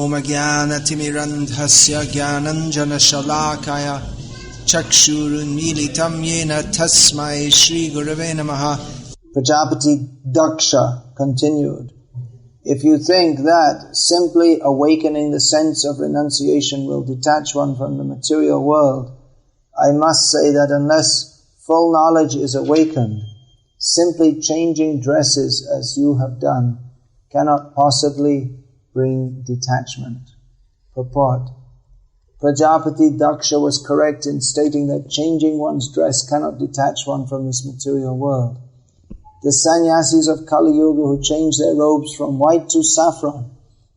Tasoma Gyana Timirandhasya Gyananjana Shalakaya Chakshuru Militam Yena Tasmai Shri Gurave Namaha. Prajapati Daksha continued, if you think that simply awakening the sense of renunciation will detach one from the material world, I must say that unless full knowledge is awakened, simply changing dresses as you have done cannot possibly bring detachment. Purport. Prajapati Daksha was correct in stating that changing one's dress cannot detach one from this material world. The sannyasis of Kali Yuga who change their robes from white to saffron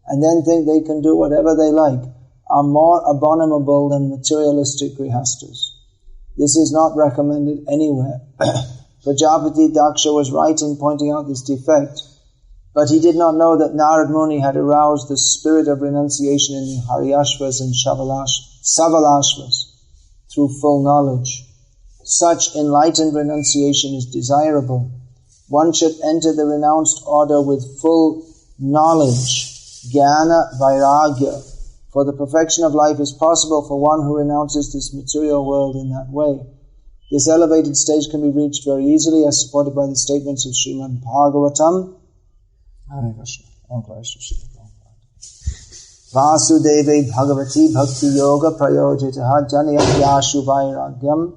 and then think they can do whatever they like are more abominable than materialistic grihastas. This is not recommended anywhere. Prajapati Daksha was right in pointing out this defect, but he did not know that Narad Muni had aroused the spirit of renunciation in the Haryashvas and Savalashvas through full knowledge. Such enlightened renunciation is desirable. One should enter the renounced order with full knowledge, jnana vairagya, for the perfection of life is possible for one who renounces this material world in that way. This elevated stage can be reached very easily as supported by the statements of Srimad Bhagavatam. Vasudeve Bhagavati Bhakti Yoga Prayojitaha Janyavyashu Vairagyam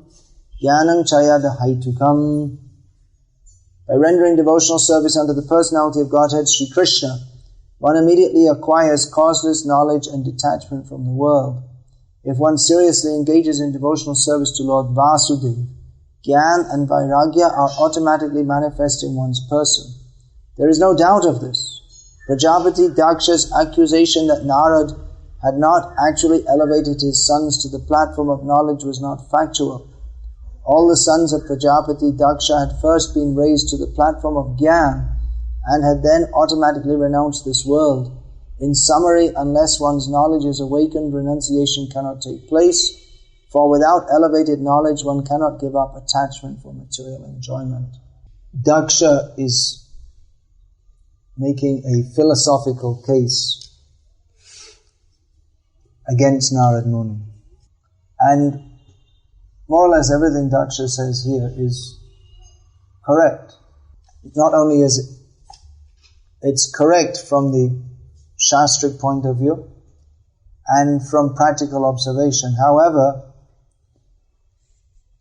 Jnanam Chayada Haitukam. By rendering devotional service under the personality of Godhead Sri Krishna, one immediately acquires causeless knowledge and detachment from the world. If one seriously engages in devotional service to Lord Vasudeva, Gyan and Vairagya are automatically manifest in one's person. There is no doubt of this. Prajapati Daksha's accusation that Narad had not actually elevated his sons to the platform of knowledge was not factual. All the sons of Prajapati Daksha had first been raised to the platform of Gyan and had then automatically renounced this world. In summary, unless one's knowledge is awakened, renunciation cannot take place, for without elevated knowledge one cannot give up attachment for material enjoyment. Daksha is making a philosophical case against Narad Muni. And more or less everything Daksha says here is correct. Not only is it's correct from the Shastric point of view and from practical observation. However,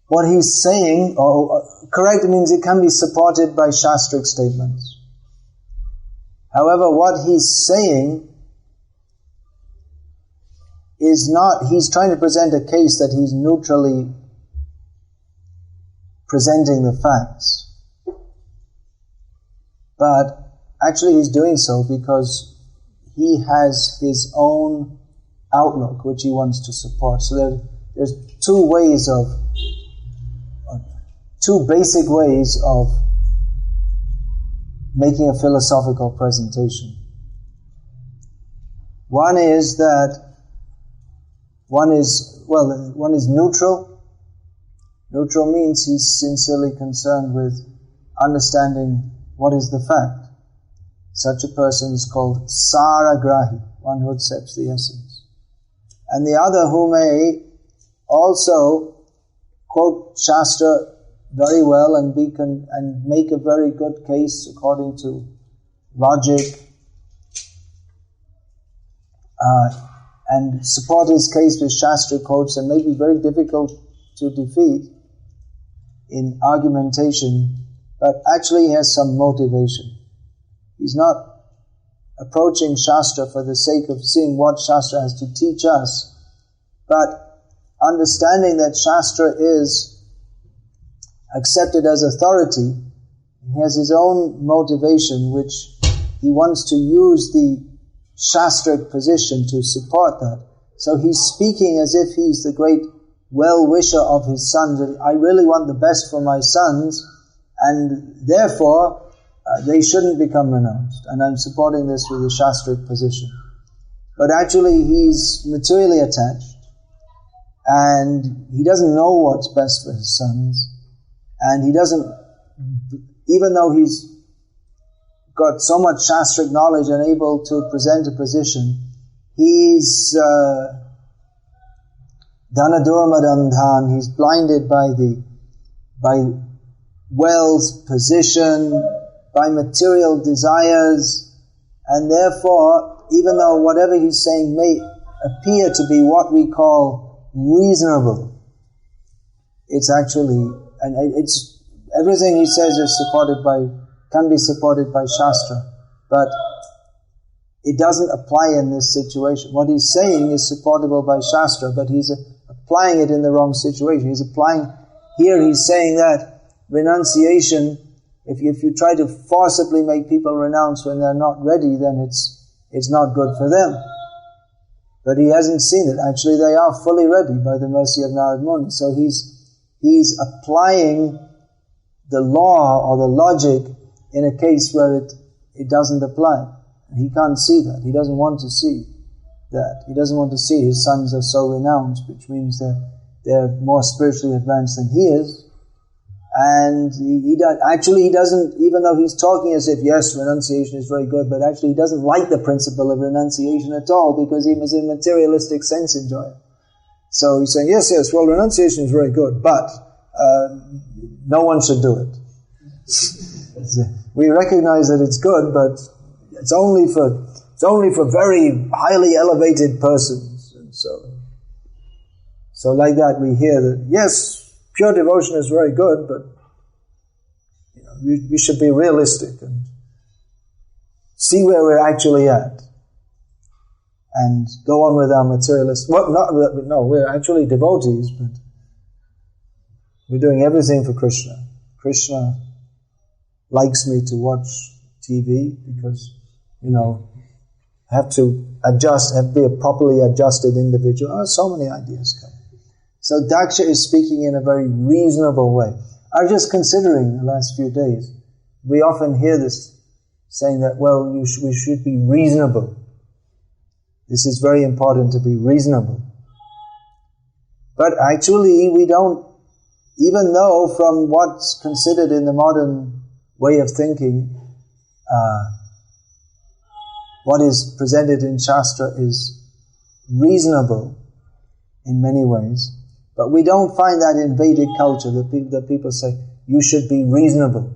what he's saying, correct means it can be supported by Shastric statements. However, what he's saying is not, he's trying to present a case that he's neutrally presenting the facts. But actually he's doing so because he has his own outlook which he wants to support. So there's two basic ways of making a philosophical presentation. One is neutral. Neutral means he's sincerely concerned with understanding what is the fact. Such a person is called Saragrahi, one who accepts the essence. And the other who may also quote Shastra very well and make a very good case according to logic and support his case with Shastra quotes and may be very difficult to defeat in argumentation, but actually he has some motivation. He's not approaching Shastra for the sake of seeing what Shastra has to teach us, but understanding that Shastra is accepted as authority. He has his own motivation, which he wants to use the Shastric position to support that. So he's speaking as if he's the great well-wisher of his sons, and I really want the best for my sons, and therefore they shouldn't become renounced. And I'm supporting this with a Shastric position. But actually he's materially attached, and he doesn't know what's best for his sons, and he doesn't, even though he's got so much Shastric knowledge and able to present a position, he's Dhanadurmadandhan, he's blinded by wealth, position, by material desires, and therefore, even though whatever he's saying may appear to be what we call reasonable, it's actually, and it's everything he says is can be supported by Shastra, but it doesn't apply in this situation. What he's saying is supportable by Shastra, but he's applying it in the wrong situation. He's saying that renunciation, if you try to forcibly make people renounce when they're not ready, then it's not good for them. But he hasn't seen it. Actually, they are fully ready by the mercy of Narad Muni. So he's applying the law or the logic in a case where it doesn't apply. He can't see that. He doesn't want to see that. He doesn't want to see his sons are so renounced, which means they're more spiritually advanced than he is. And he doesn't, even though he's talking as if, yes, renunciation is very good, but actually he doesn't like the principle of renunciation at all, because he is a materialistic sense enjoyer. So he's saying, yes, well, renunciation is very good, but no one should do it. We recognize that it's good, but it's only for very highly elevated persons. And so like that we hear that, yes, pure devotion is very good, but we should be realistic and see where we're actually at and go on with our materialist. We're actually devotees, but we're doing everything for Krishna. Krishna likes me to watch TV because, have to adjust, have to be a properly adjusted individual. So many ideas come. So Daksha is speaking in a very reasonable way. I was just considering the last few days, we often hear this saying that, well, we should be reasonable. This is very important to be reasonable. But actually we don't, even though from what's considered in the modern way of thinking, what is presented in Shastra is reasonable in many ways. But we don't find that in Vedic culture, that people say, you should be reasonable.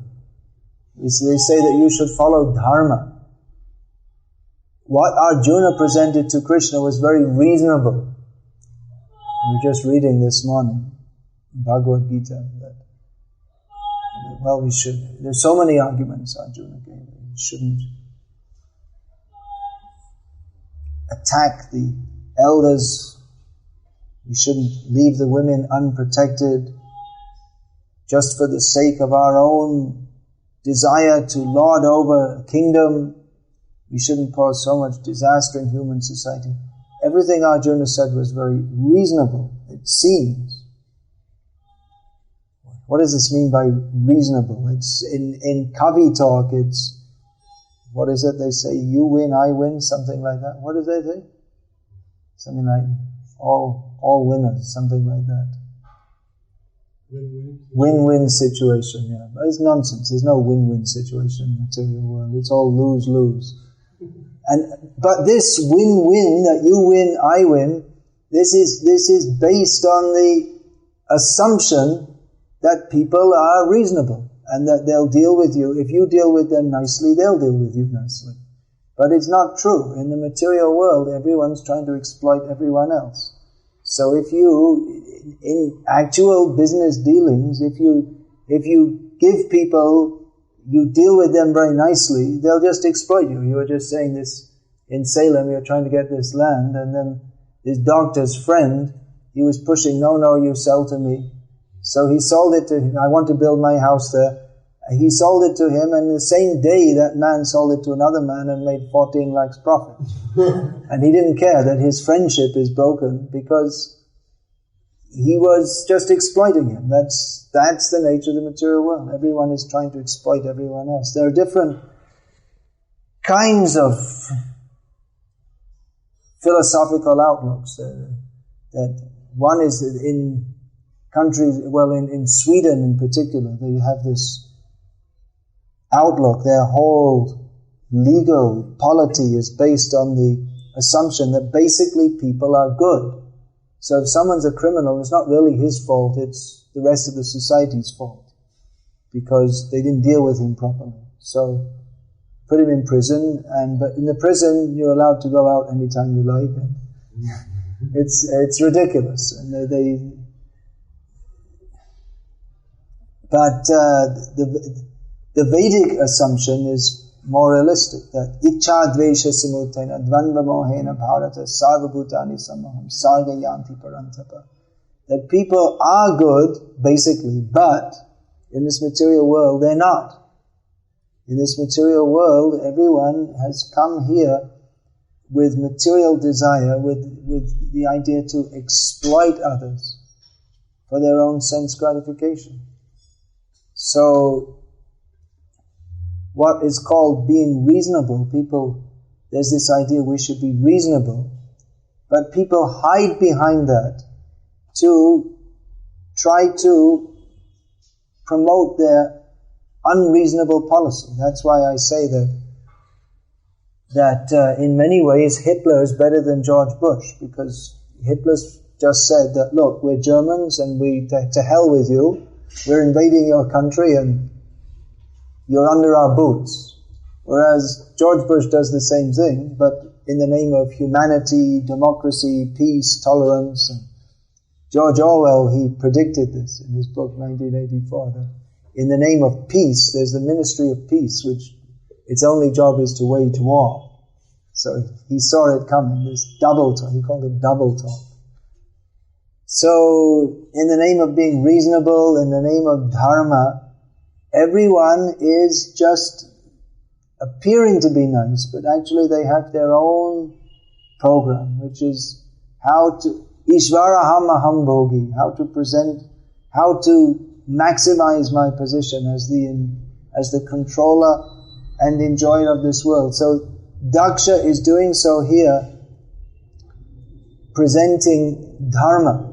They say that you should follow dharma. What Arjuna presented to Krishna was very reasonable. We were just reading this morning, Bhagavad-gita, that, well, there's so many arguments Arjuna gave. We shouldn't attack the elders. We shouldn't leave the women unprotected just for the sake of our own desire to lord over a kingdom. We shouldn't cause so much disaster in human society. Everything Arjuna said was very reasonable, it seems. What does this mean by reasonable? It's in Kavi talk, it's, what is it they say? You win, I win, something like that. What do they say? Something like all winners, something like that. Win-win situation, yeah. But it's nonsense. There's no win-win situation in the material world. It's all lose-lose. But this win-win, that you win, I win, this is based on the assumption that people are reasonable and that they'll deal with you. If you deal with them nicely, they'll deal with you nicely. But it's not true. In the material world, everyone's trying to exploit everyone else. So if you, in actual business dealings, if you give people, you deal with them very nicely, they'll just exploit you. You were just saying this in Salem, you're trying to get this land, and then his doctor's friend, he was pushing, no, you sell to me. So he sold it to him. I want to build my house there. He sold it to him, and the same day that man sold it to another man and made 14 lakhs profit. And he didn't care that his friendship is broken because he was just exploiting him. That's the nature of the material world. Everyone is trying to exploit everyone else. There are different kinds of philosophical outlooks. That one is in countries, well, in Sweden in particular, they have this outlook. Their whole legal polity is based on the assumption that basically people are good. So if someone's a criminal, it's not really his fault, it's the rest of the society's fault, because they didn't deal with him properly. So put him in prison, but in the prison you're allowed to go out anytime you like. And it's ridiculous. And but the Vedic assumption is more realistic, that ichcha dvesha samutena dvandva mohena bharata sarva bhutani samaham sarga yanti parantapa. That people are good, basically, but in this material world they're not. In this material world, everyone has come here with material desire, with the idea to exploit others for their own sense gratification. So, what is called being reasonable, there's this idea we should be reasonable, but people hide behind that to try to promote their unreasonable policy. That's why I say that in many ways Hitler is better than George Bush, because Hitler just said that, look, we're Germans and to hell with you, we're invading your country and you're under our boots. Whereas George Bush does the same thing, but in the name of humanity, democracy, peace, tolerance. And George Orwell, he predicted this in his book 1984, that in the name of peace, there's the Ministry of Peace, which its only job is to wage war. So he saw it coming, this double talk, he called it double talk. So, in the name of being reasonable, in the name of dharma, everyone is just appearing to be nice, but actually they have their own program, which is how to Ishvaraham aham bhogi, how to maximize my position as the controller and enjoyer of this world. So Daksha is doing so here, presenting dharma.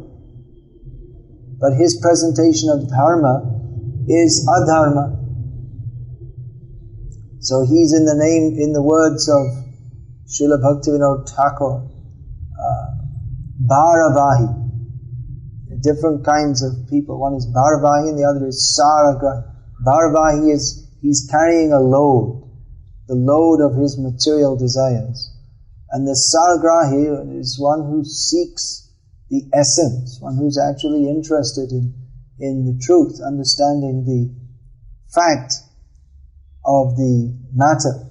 But his presentation of dharma is adharma. So he's in the words of Srila Bhaktivinoda Thakur, Bharavahi. Different kinds of people. One is Bharavahi and the other is Saragrahi. Bharavahi he's carrying a load, the load of his material desires. And the Saragrahi is one who seeks the essence, one who's actually interested in the truth, understanding the fact of the matter.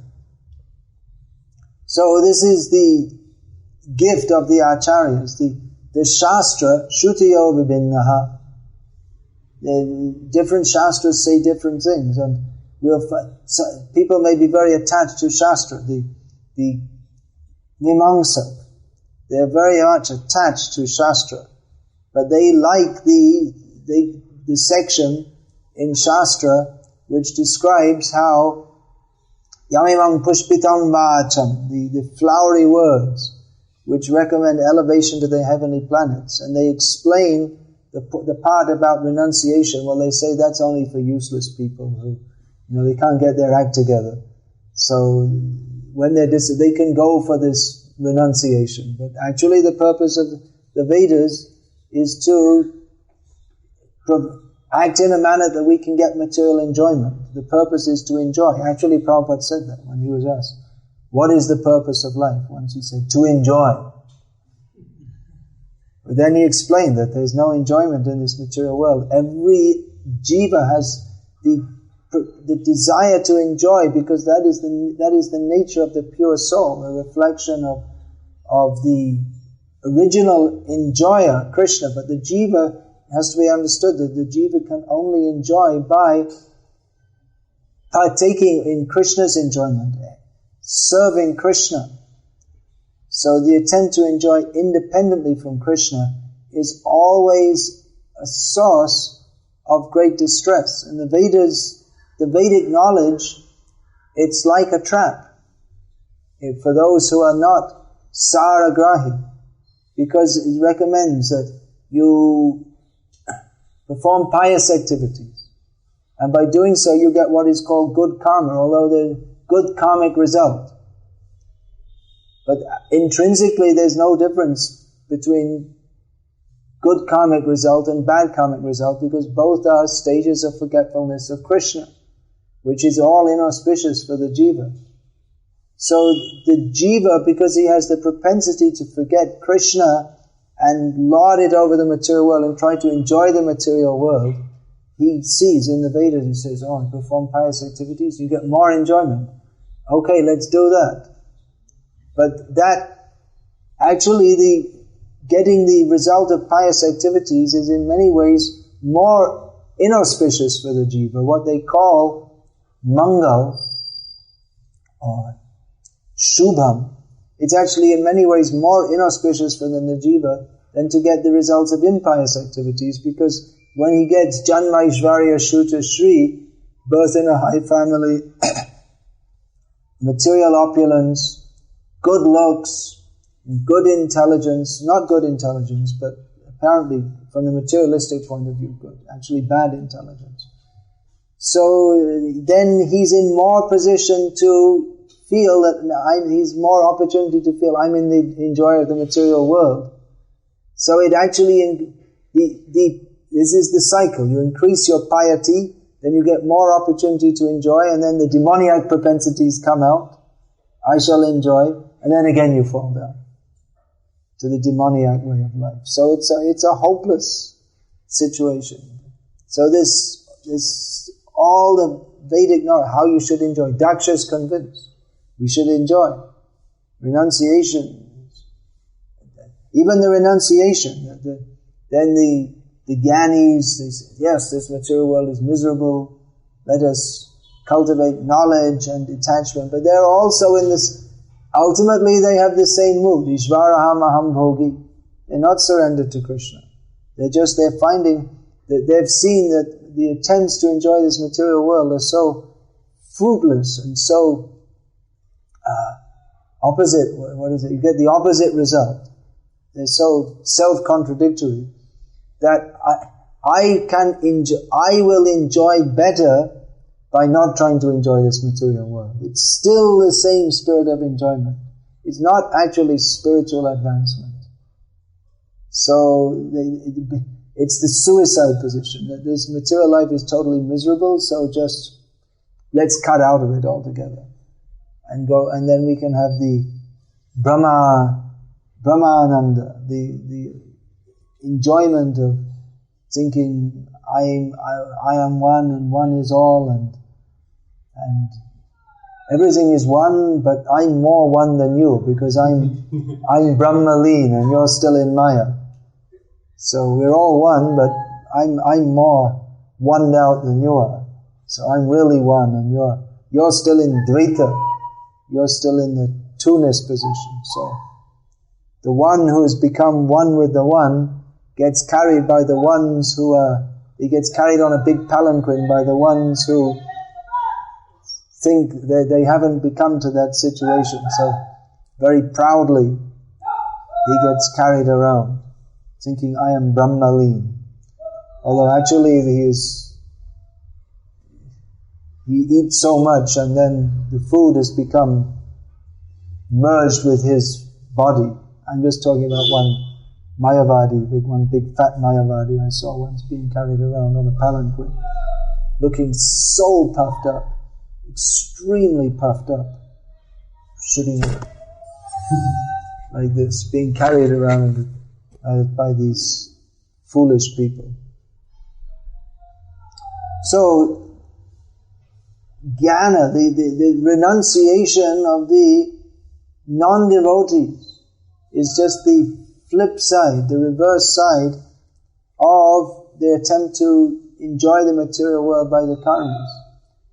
So this is the gift of the acharyas, the Shastra, Shrutiyo Vibhinnaha. The different Shastras say different things, and people may be very attached to Shastra, the Mimamsa. They're very much attached to Shastra, but they like the section in Shastra which describes how Yamimam Pushpitam Vacham, the flowery words, which recommend elevation to the heavenly planets. And they explain the part about renunciation. Well, they say that's only for useless people who, they can't get their act together. So when they can go for this renunciation. But actually the purpose of the Vedas is to act in a manner that we can get material enjoyment. The purpose is to enjoy. Actually, Prabhupada said that when he was asked, what is the purpose of life? Once he said, to enjoy. But then he explained that there's no enjoyment in this material world. Every jiva has the desire to enjoy, because that is the nature of the pure soul, a reflection of the original enjoyer, Krishna. But the jiva has to be understood that the jiva can only enjoy by partaking in Krishna's enjoyment, serving Krishna. So the attempt to enjoy independently from Krishna is always a source of great distress. And the Vedic knowledge, it's like a trap for those who are not saragrahi, because it recommends that you perform pious activities, and by doing so you get what is called good karma, although the good karmic result. But intrinsically there's no difference between good karmic result and bad karmic result, because both are stages of forgetfulness of Krishna, which is all inauspicious for the jiva. So the jiva, because he has the propensity to forget Krishna and lord it over the material world and try to enjoy the material world, he sees in the Vedas, he says, oh, perform pious activities, you get more enjoyment. Okay, let's do that. But that, actually getting the result of pious activities is in many ways more inauspicious for the jiva, what they call mangal or shubham. It's actually in many ways more inauspicious for the jiva than to get the results of impious activities, because when he gets Janma Ishvarya Shuta Shri, birth in a high family, material opulence, good looks, good intelligence, not good intelligence, but apparently from the materialistic point of view good, actually bad intelligence. So then he's in more position to feel that he's more opportunity to feel I'm in the enjoy of the material world. So it actually, this is the cycle. You increase your piety, then you get more opportunity to enjoy, and then the demoniac propensities come out. I shall enjoy, and then again you fall down to the demoniac way of life. So it's a hopeless situation. So this all the Vedic knowledge, how you should enjoy. Daksha is convinced. We should enjoy. Renunciation. Even the renunciation. Then the Gyanis, they say, yes, this material world is miserable. Let us cultivate knowledge and detachment. But they're also in this, ultimately they have the same mood. Ishvaraham aham bhogi. They're not surrendered to Krishna. They're finding that they've seen that the attempts to enjoy this material world are so fruitless and so opposite. What is it? You get the opposite result. They're so self-contradictory that I will enjoy better by not trying to enjoy this material world. It's still the same spirit of enjoyment. It's not actually spiritual advancement. So it's the suicide position, that this material life is totally miserable, so just let's cut out of it altogether and go, and then we can have the Brahmananda, the enjoyment of thinking I am one and one is all, and everything is one, but I'm more one than you because I'm Brahmaleen and you're still in Maya. So we're all one, but I'm more one out than you are. So I'm really one, and you're still in Dvaita. You're still in the two-ness position. So the one who has become one with the one gets carried by the ones he gets carried on a big palanquin by the ones who think that they haven't become to that situation. So very proudly he gets carried around, thinking I am Brahmaleen. Although actually he eats so much and then the food has become merged with his body. I'm just talking about one Mayavadi, one big fat Mayavadi I saw once being carried around on a palanquin, looking so puffed up, extremely puffed up, sitting like this, being carried around by these foolish people. So, jnana, the renunciation of the non-devotees is just the flip side, the reverse side of the attempt to enjoy the material world by the karmas.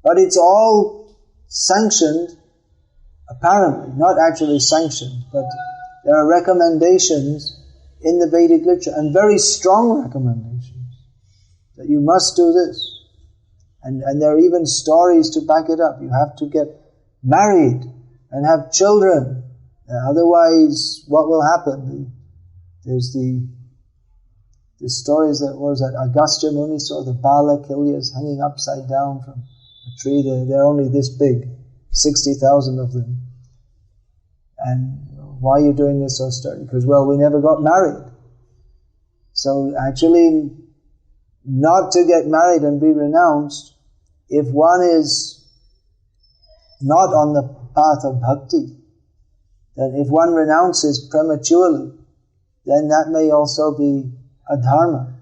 But it's all sanctioned, apparently, not actually sanctioned, but there are recommendations in the Vedic literature, and very strong recommendations, that you must do this. And there are even stories to back it up. You have to get married and have children. Otherwise, what will happen? There's the stories that, what was that, Agastya Muni saw the Bala Kilyas hanging upside down from a tree. They're only this big, 60,000 of them. And why are you doing this so sternly? Because, well, we never got married. So actually, not to get married and be renounced, if one is not on the path of bhakti, then if one renounces prematurely, then that may also be a dharma,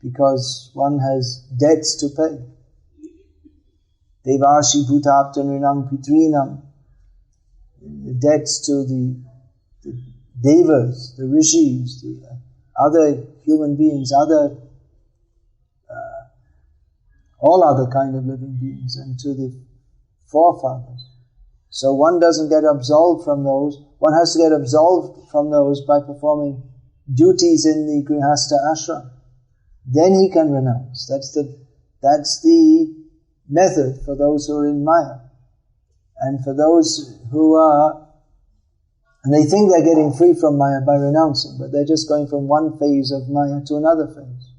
because one has debts to pay. Devarshi bhutapta nrinam pitrinam, the debts to the devas, the rishis, the other human beings, all other kind of living beings, and to the forefathers. So one doesn't get absolved from those. One has to get absolved from those by performing duties in the grihastha ashram. Then he can renounce. That's the method for those who are in Maya. And for those who are, and they think they're getting free from Maya by renouncing, but they're just going from one phase of Maya to another phase.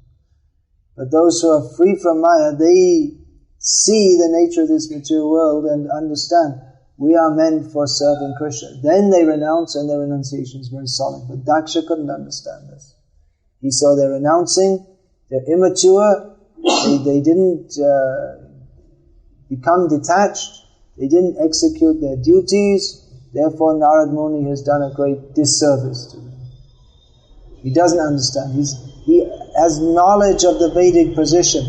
But those who are free from Maya, they see the nature of this material world and understand we are meant for serving Krishna. Then they renounce, and their renunciation is very solid. But Daksha couldn't understand this. He saw they're renouncing, they're immature, they didn't become detached, they didn't execute their duties, therefore Narad Muni has done a great disservice to them. He doesn't understand. He has knowledge of the Vedic position.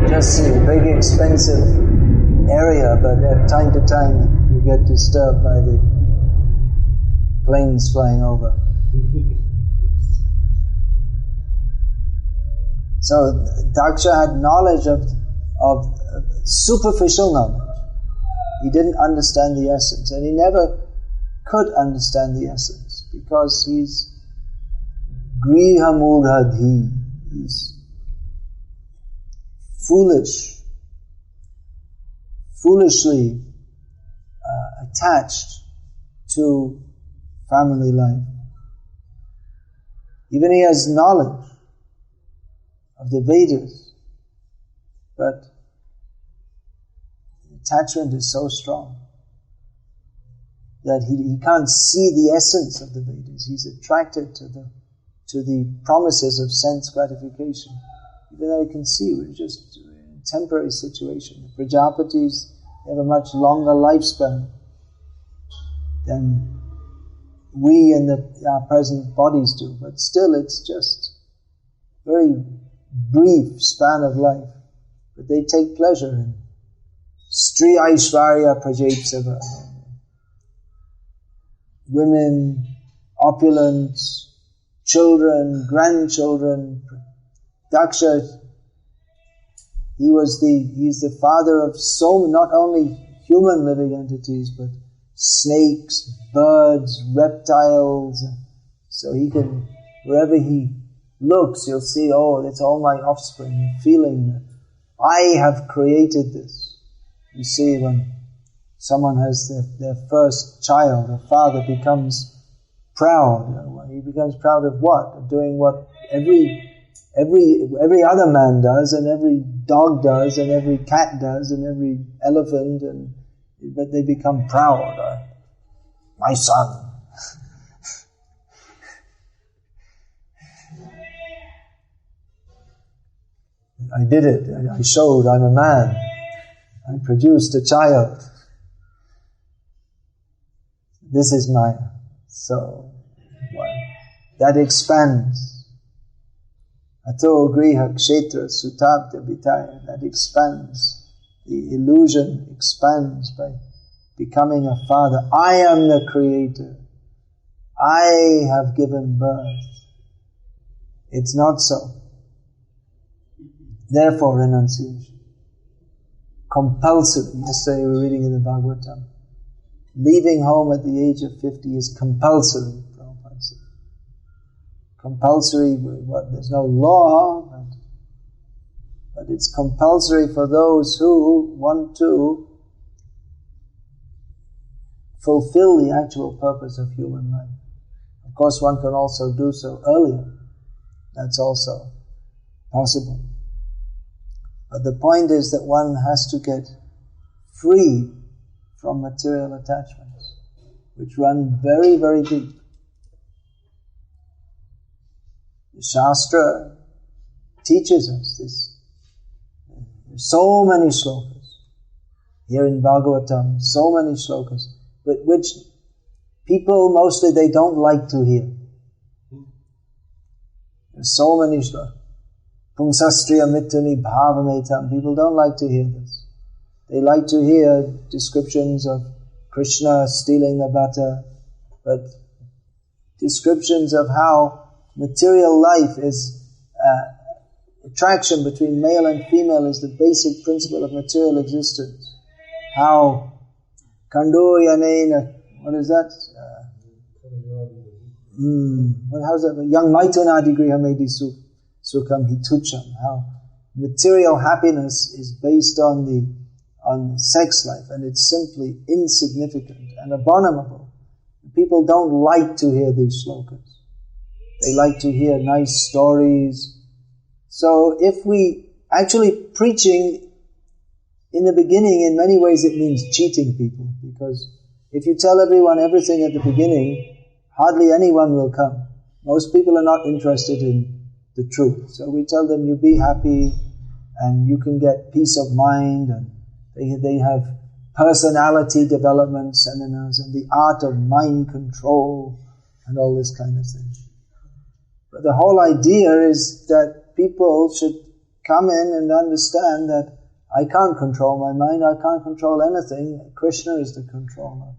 Just a big expensive area, but at time to time you get disturbed by the planes flying over. So Daksha had knowledge of superficial knowledge. He didn't understand the essence, and he never could understand the essence, because he's grihamurhadhi. He's foolishly attached to family life. Even he has knowledge of the Vedas, but attachment is so strong that he can't see the essence of the Vedas. He's attracted to the promises of sense gratification, even though he can see we're just in a temporary situation. The Prajapatis have a much longer lifespan than we in our present bodies do, but still it's just very brief span of life. But they take pleasure in Stri Aishvarya Prajetsava. Women, opulence, children, grandchildren. Daksha, he's the father of not only human living entities, but snakes, birds, reptiles. So he can, wherever he looks, you'll see, oh, it's all my offspring. The feeling that I have created this. You see, when someone has their first child, a father becomes proud. He becomes proud of what? Of doing what every other man does, and every dog does, and every cat does, and every elephant, but they become proud. My son. I did it. I showed I'm a man. I produced a child. This is Maya. So, that expands. Ato griha kshetra sutabdha vitaya. That expands. The illusion expands by becoming a father. I am the creator. I have given birth. It's not so. Therefore, renunciation. Compulsory. Yesterday we were reading in the Bhagavatam. Leaving home at the age of 50 is compulsory. Prabhupada said. Compulsory, there's no law, but it's compulsory for those who want to fulfill the actual purpose of human life. Of course, one can also do so earlier. That's also possible. But the point is that one has to get free from material attachments, which run very, very deep. The Shastra teaches us this. There's so many slokas. Here in Bhagavatam, so many slokas, but which people mostly they don't like to hear. There's so many slokas. Pungsastriya mituni bhavametam. People don't like to hear this. They like to hear descriptions of Krishna stealing the butter, but descriptions of how material life is attraction between male and female is the basic principle of material existence. How kandoyanena, what is that? How's that? Young maitunadi grihamedi sukham hitucham. How material happiness is based on sex life, and it's simply insignificant and abominable. People don't like to hear these slokas. They like to hear nice stories. So if we actually preaching in the beginning, in many ways it means cheating people, because if you tell everyone everything at the beginning, hardly anyone will come. Most people are not interested in the truth. So we tell them, you be happy and you can get peace of mind, and they have personality development seminars and the art of mind control and all this kind of thing. But the whole idea is that people should come in and understand that I can't control my mind, I can't control anything, Krishna is the controller.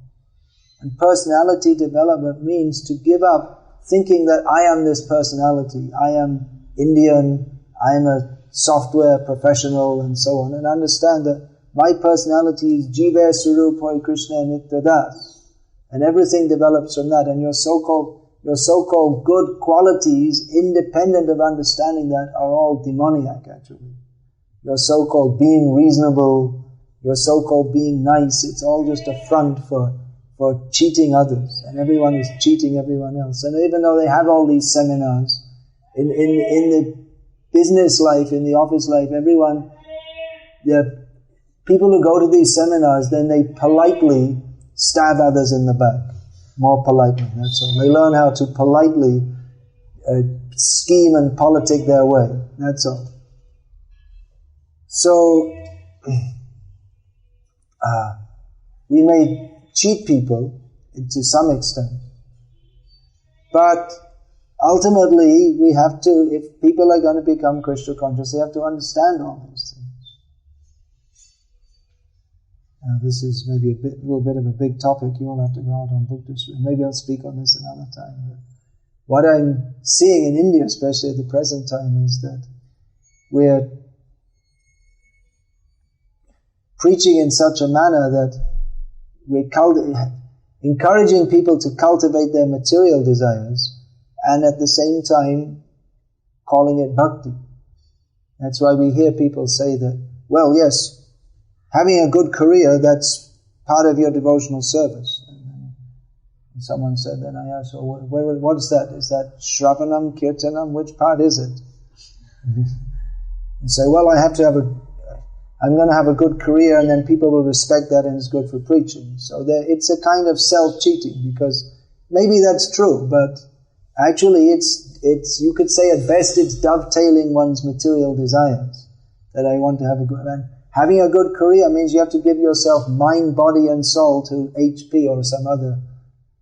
And personality development means to give up thinking that I am this personality, I am Indian, I am a software professional and so on, and understand that my personality is Jiva Surupoi Krishna Nityadas, and everything develops from that, and your so-called good qualities, independent of understanding that, are all demoniac actually. Your so-called being reasonable, your so-called being nice, it's all just a front for cheating others, and everyone is cheating everyone else. And even though they have all these seminars, in the business life, in the office life, everyone, the people who go to these seminars, then they politely stab others in the back. More politely, that's all. They learn how to politely scheme and politic their way, that's all. So, we may cheat people to some extent, but ultimately we have to, if people are going to become Krishna conscious, they have to understand all these things. Now this is maybe a little bit of a big topic. You all have to go out on book district. Maybe I'll speak on this another time. But what I'm seeing in India, especially at the present time, is that we're preaching in such a manner that we're encouraging people to cultivate their material desires, and at the same time calling it bhakti. That's why we hear people say that, well, yes, having a good career, that's part of your devotional service. And someone said, then I asked, well, what is that? Is that Shravanam, Kirtanam? Which part is it? And say, well, I'm going to have a good career, and then people will respect that, and it's good for preaching. So it's a kind of self-cheating, because maybe that's true, but actually it's you could say at best it's dovetailing one's material desires, that I want to have a good... And having a good career means you have to give yourself mind, body and soul to HP or some other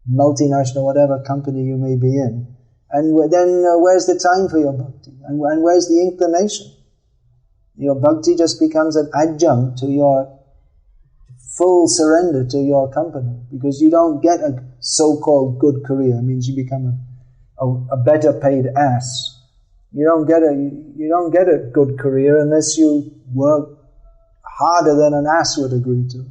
multinational, whatever company you may be in. And then where's the time for your bhakti? And where's the inclination? Your bhakti just becomes an adjunct to your full surrender to your company, because you don't get a so-called good career. It means you become a better paid ass. You don't get a good career unless you work harder than an ass would agree to.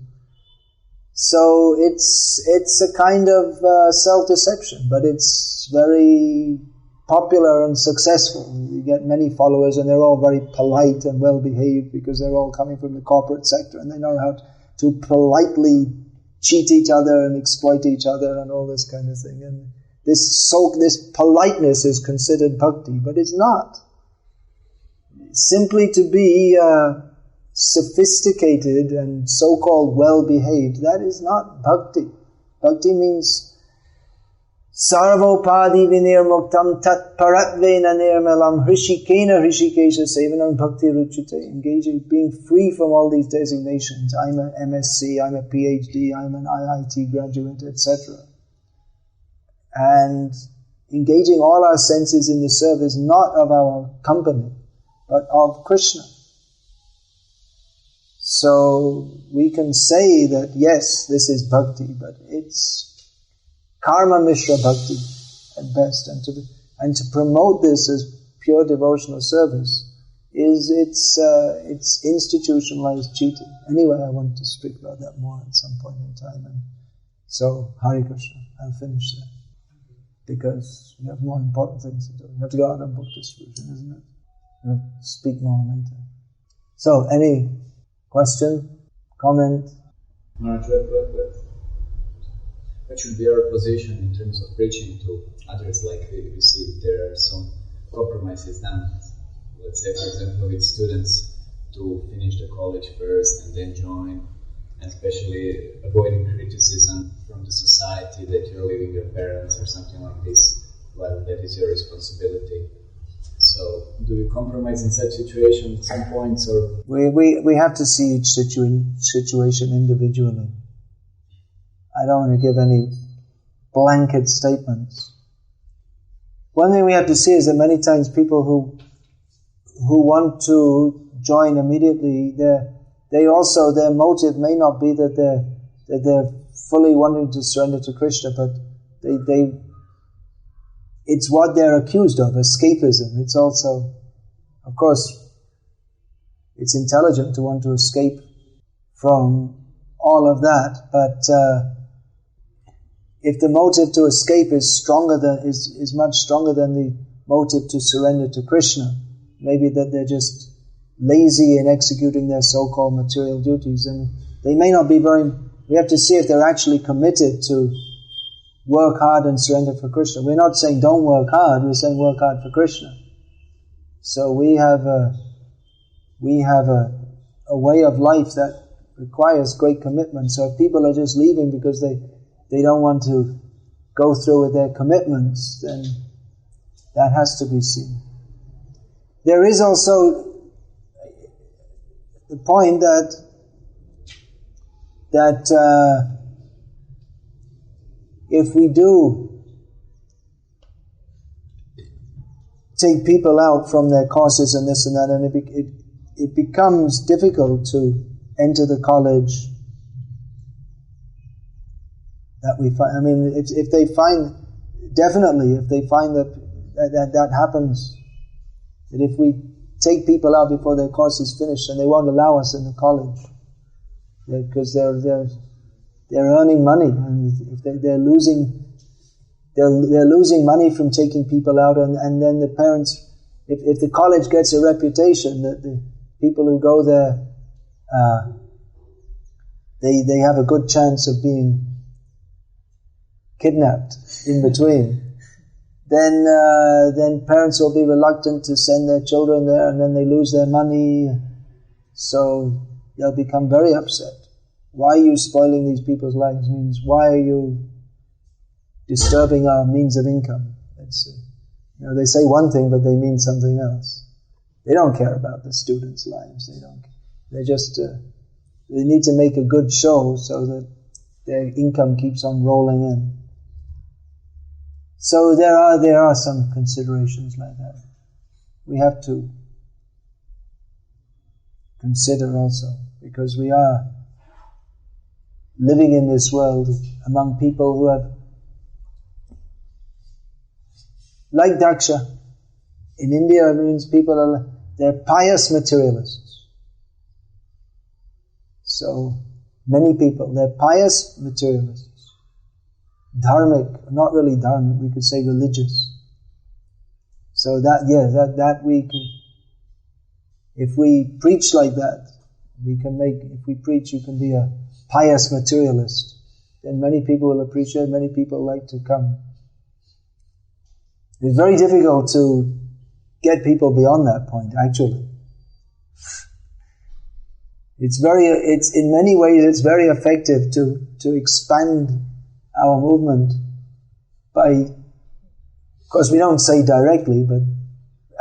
So it's a kind of self-deception, but it's very popular and successful. You get many followers, and they're all very polite and well-behaved, because they're all coming from the corporate sector, and they know how to politely cheat each other and exploit each other and all this kind of thing. And this politeness is considered bhakti, but it's not. Simply to be sophisticated and so-called well-behaved, that is not bhakti. Bhakti means sarvopadi vinirmuktam tat paratvena nirmalam hrishikena hrishikesha sevanam bhakti ruchite, engaging, being free from all these designations. I'm an MSc, I'm a PhD, I'm an IIT graduate, etc. And engaging all our senses in the service not of our company, but of Krishna. So we can say that yes, this is bhakti, but it's karma mishra bhakti at best, and to promote this as pure devotional service is it's institutionalized cheating. Anyway, I want to speak about that more at some point in time. And so, Hare Krishna, I'll finish there because we have more important things to do. We have to go out on book distribution, isn't it? We'll speak more later. So, any question, comment? What should be our position in terms of preaching to others? Like we see that there are some compromises done. Let's say, for example, with students to finish the college first and then join, and especially avoiding criticism from the society that you're leaving your parents or something like this. Well, that is your responsibility. So, do we compromise in such situations at some points, or we have to see each situation individually. I don't want to give any blanket statements. One thing we have to see is that many times people who want to join immediately, their motive may not be that they're fully wanting to surrender to Krishna, but it's what they're accused of, escapism. It's also, of course, it's intelligent to want to escape from all of that, but if the motive to escape is much stronger than the motive to surrender to Krishna, maybe that they're just lazy in executing their so-called material duties, and they may not be we have to see if they're actually committed to work hard and surrender for Krishna. We're not saying don't work hard, we're saying work hard for Krishna. So we have a way of life that requires great commitment. So if people are just leaving because they don't want to go through with their commitments, then that has to be seen. There is also the point that if we do take people out from their courses and this and that, and it becomes difficult to enter the college that we find. I mean, if they find that happens, that if we take people out before their course is finished, and they won't allow us in the college because they're earning money, and if they're losing money from taking people out, and then the parents, if the college gets a reputation that the people who go there they have a good chance of being kidnapped in between, then parents will be reluctant to send their children there, and then they lose their money, so they'll become very upset. Why are you spoiling these people's lives? Means, why are you disturbing our means of income? They say one thing, but they mean something else. They don't care about the students' lives. They just they need to make a good show so that their income keeps on rolling in. So there are some considerations like that. We have to consider also, because we are living in this world among people who have, like Daksa, in India it means they're pious materialists. So many people, they're pious materialists. Dharmic, not really dharmic, we could say religious. So that we can, if we preach like that, if we preach you can be a pious materialist, then many people will appreciate, many people like to come It's very difficult to get people beyond that point, actually. It's in many ways it's very effective to expand our movement by, of course we don't say directly, but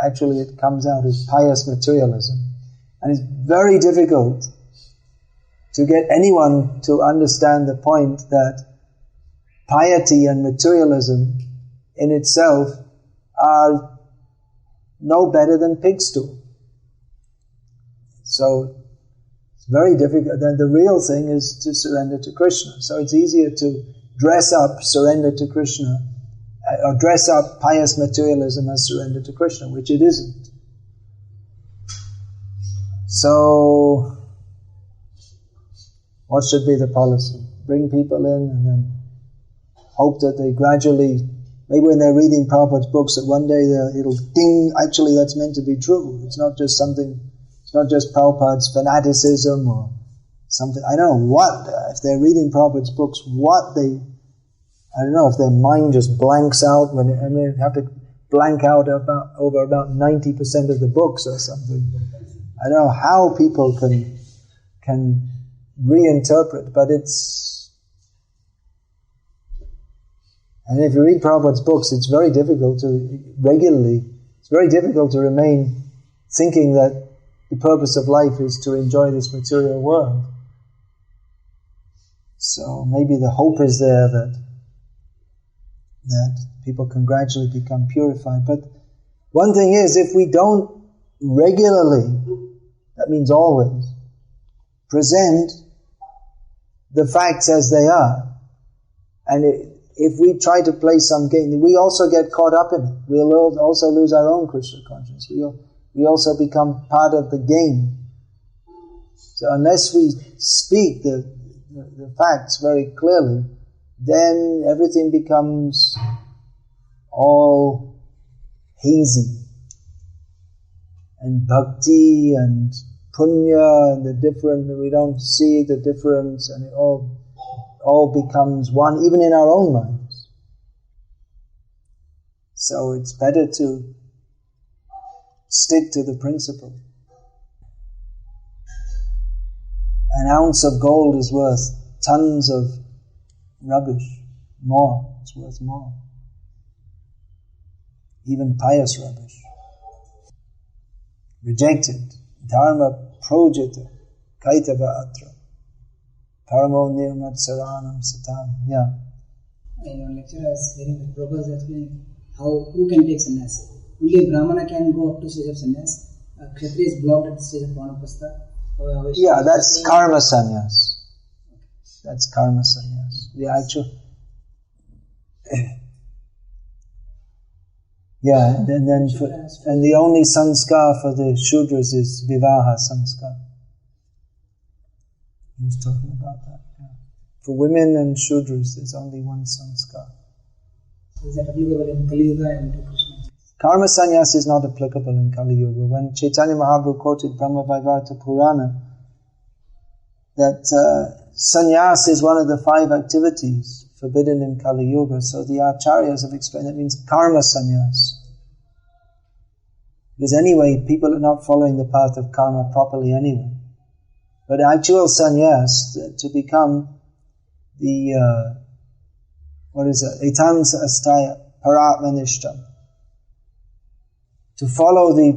actually it comes out as pious materialism. And it's very difficult to get anyone to understand the point that piety and materialism in itself are no better than pig stool. So it's very difficult. Then the real thing is to surrender to Krishna. So it's easier to dress up surrender to Krishna, or dress up pious materialism as surrender to Krishna, which it isn't. So what should be the policy? Bring people in and then hope that they gradually, maybe when they're reading Prabhupada's books, that one day it'll ding, actually that's meant to be true. It's not just Prabhupada's fanaticism or something. I don't know what, if they're reading Prabhupada's books, I don't know if their mind just blanks out when they have to blank out over about 90% of the books or something. I don't know how people can reinterpret, but and if you read Prabhupada's books, it's very difficult to remain thinking that the purpose of life is to enjoy this material world. So maybe the hope is there that people can gradually become purified. But one thing is, if we don't regularly, that means always, present the facts as they are, and if we try to play some game, we also get caught up in it. We'll also lose our own Krishna consciousness. We also become part of the game. So unless we speak the facts very clearly, then everything becomes all hazy. And bhakti and punya and the different, we don't see the difference, and it all becomes one, even in our own minds. So it's better to stick to the principle. An ounce of gold is worth tons of rubbish. It's worth more. Even pious rubbish. Rejected. Dharma projita. Kaitava atra. Paramo nirmat saranam satam. Yeah. In your lecture I was hearing the Prabhupada explaining who can take sannyas. Only a Brahmana can go up to stage of sannyas. Kshatriya is blocked at the stage of Vanaprastha. Yeah, that's karma sannyas. That's karma sannyas. The actual. Yeah, and the only sanskar for the Shudras is vivaha sanskar. He was talking about that. Yeah. For women and Shudras, there's only one sanskar. Is that applicable in Kali Yuga and Krishna? Karma sannyas is not applicable in Kali Yuga. When Chaitanya Mahaprabhu quoted Brahma Vaivarta Purana, that sannyas is one of the 5 activities forbidden in Kali Yuga. So the acharyas have explained that means karma sannyas. Because anyway, people are not following the path of karma properly anyway. But actual sannyas, to become the, etans astaya paratmanishtam, to follow the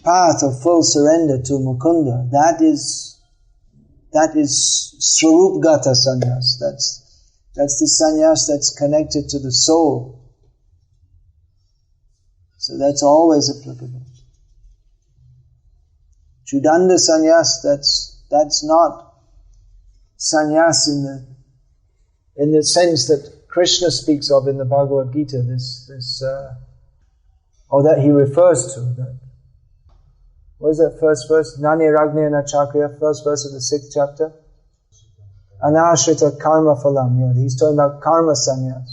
path of full surrender to Mukunda, that is Swarupgata sannyas. That's the sannyas that's connected to the soul. So that's always applicable. Chudanda sannyas, that's not sannyas in the sense that Krishna speaks of in the Bhagavad-gita, that he refers to. That. What is that first verse? Nani Ragni Nachakriya, first verse of the 6th chapter. Anashrita karma phalam. Yeah, he's talking about karma sannyas.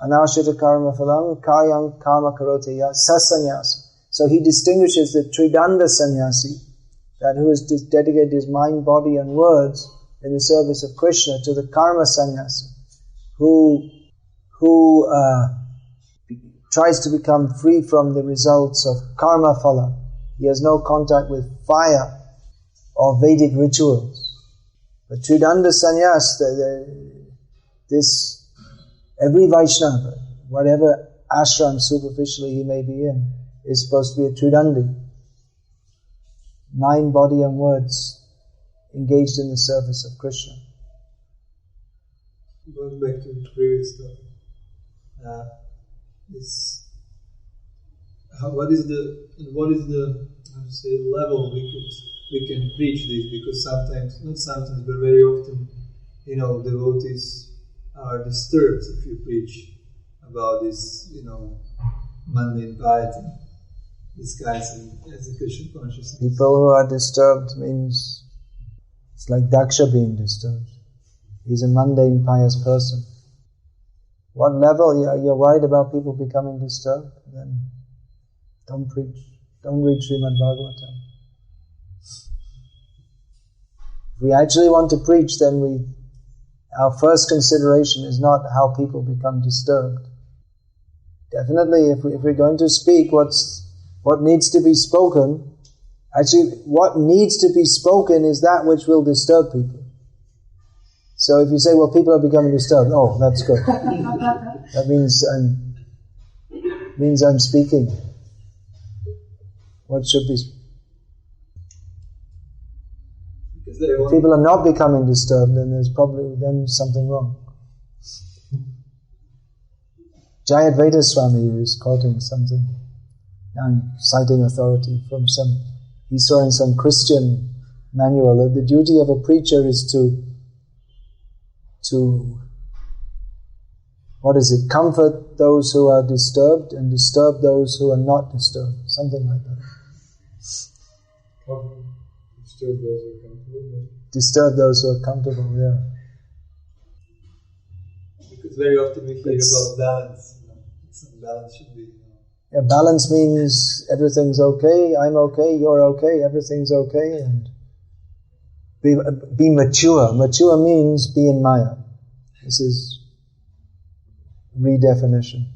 Anashrita karma phalam, karyam karma karote ya, sasanyas. So he distinguishes the Tridanda sannyasi, that who has dedicated his mind, body and words in the service of Krishna, to the karma sannyasi, who tries to become free from the results of karma phala. He has no contact with fire or Vedic rituals. But Tridanda sannyas, every Vaishnava, whatever ashram superficially he may be in, is supposed to be a Tridandi. Mind, body and words engaged in the service of Krishna. Going back to the previous stuff, what is the how to say level we can preach this? Because sometimes, not sometimes, but very often, devotees are disturbed if you preach about this, mundane piety, disguising as a Krishna consciousness. People who are disturbed means it's like Daksa being disturbed. He's a mundane, pious person. What level you're worried about people becoming disturbed? Then don't preach. Don't read Srimad Bhagavatam. If we actually want to preach, then our first consideration is not how people become disturbed. Definitely, if we're going to speak, what needs to be spoken, actually, what needs to be spoken is that which will disturb people. So if you say, well, people are becoming disturbed, oh, that's good. That means I'm speaking. What should be? If people are not becoming disturbed, then there's probably something wrong. Jayadvaita Swami is quoting something. I'm citing authority from he saw in some Christian manual that the duty of a preacher is to comfort those who are disturbed and disturb those who are not disturbed. Something like that. Disturb those who are comfortable. Disturb those who are comfortable, yeah. Because very often we hear about balance. Some balance should be. Yeah, balance means everything's okay, I'm okay, you're okay, everything's okay, and be mature. Mature means be in Maya. This is redefinition.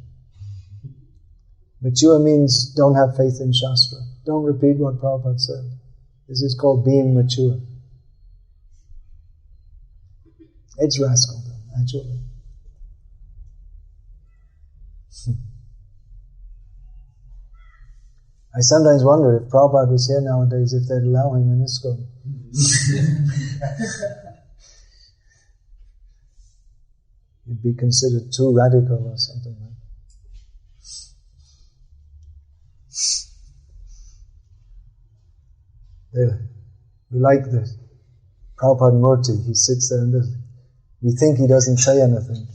Mature means don't have faith in Shastra. Don't repeat what Prabhupada said. This is called being mature. It's rascal, actually. I sometimes wonder if Prabhupada was here nowadays, if they'd allow him in ISKCON. He'd be considered too radical or something like that. We like the Prabhupada Murti. He sits there and we think he doesn't say anything.